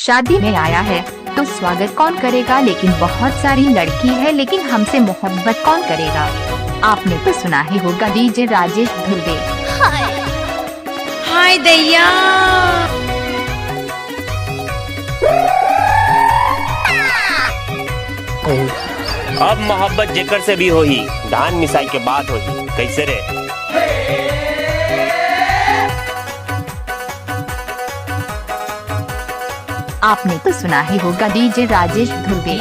शादी में आया है तो स्वागत कौन करेगा, लेकिन बहुत सारी लड़की है लेकिन हमसे मोहब्बत कौन करेगा। आपने तो सुना ही होगा डीजे राजेश धुर्वे। हाय दैया, अब मोहब्बत जेकर से भी होही, धान मिसाई के बाद होही। कैसे रे? आपने तो सुना ही होगा डीजे राजेश धुर्वे।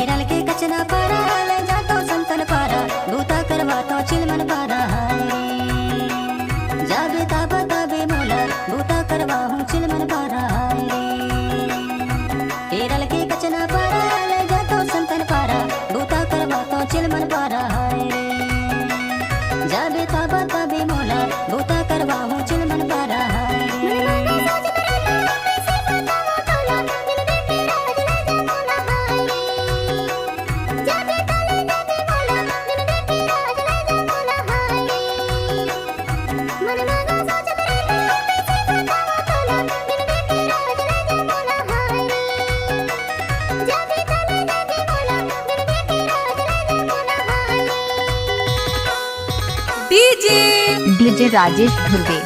डीजे राजेश धुर्वे।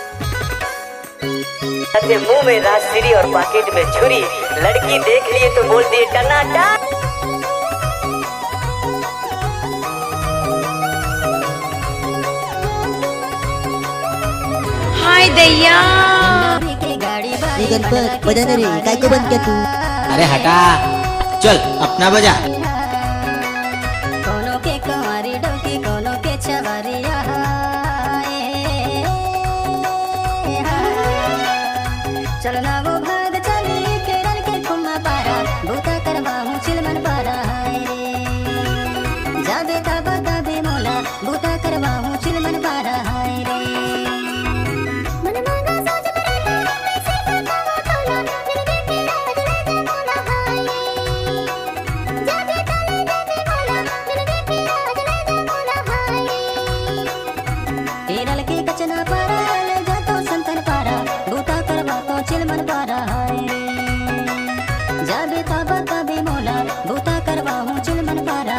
मुंह में राजश्री और पॉकेट में छुरी, लड़की देख लिए तो बोल दिए टनाटन। हाय दैया, गणपत बजा ना रे, काय को बंद किया तू? अरे हटा, चल अपना बजा। कोनो के कंवारी डोकी, कोनो के छवारिया, चलना वो भाग चली केरल के खुमा पारा, बूता करवा हूँ चिलमन पारा। जाबे ताबा ताबे मोला, बूता करवा हूँ चिलमन पारा। केरल के कचना पारा, ले जा तो संतन पारा, बूता करवा तो चिलमन पारा। जाबे ताबा ताबे मोला, बूता करवा हूँ चिलमन पारा।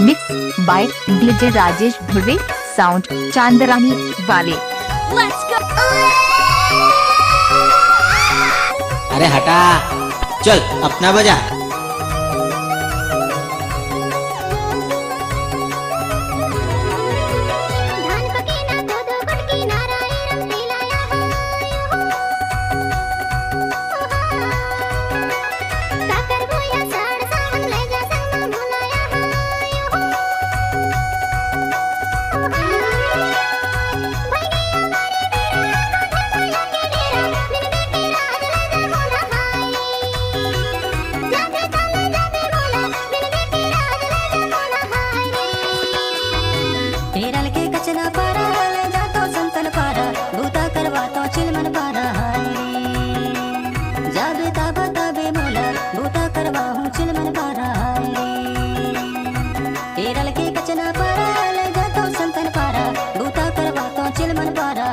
Mix by DJ Rajesh Dhurve, sound Chandrani वाले। अरे हटा, चल अपना बजा। केरल के कचना पारा, ले जा तो संतन पारा, बूता करवा तो चिलमन पारा। जाबे ताबा ताबे मोला, बूता करवा हूँ चिलमन पारा। केरल के कचना पारा, ले जा तो संतन पारा, बूता करवा तो चिलमन पारा।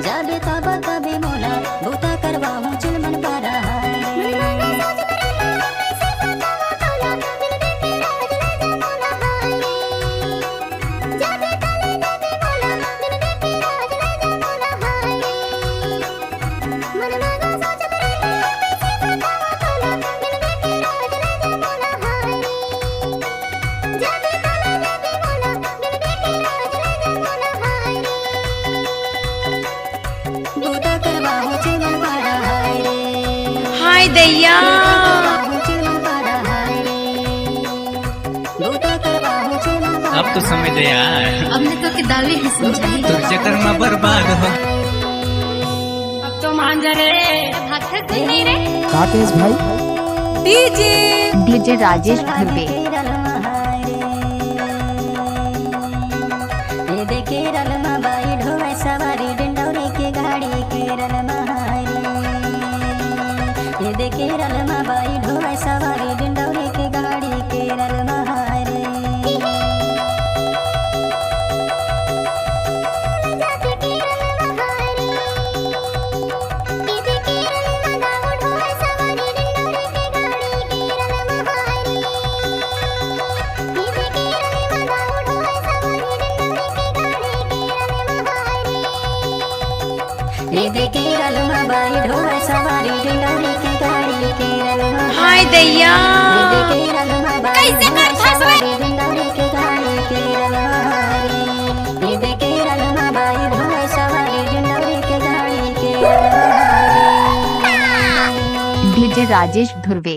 जाबे ताबा ताबे मोला, बूता करवा हूँ चिलमन पारा। हाय दैया, अब तो समझ ले यार, हमने तो के दावे ही समझाई, तो चक्कर में बर्बाद हो। अब तो मान जा रे, भाग नहीं रे। काकेश भाई, डीजे राजेश धुर्वे। ये दे केरल में बाई ढोवे सवारी, डिंडौरी के गाड़ी केरल में। ये दे केरल में बाई ढोवे सवारी, डिंडौरी के गाड़ी केरल में। हाय दैया कैसे कर फसवे डीजे राजेश धुर्वे।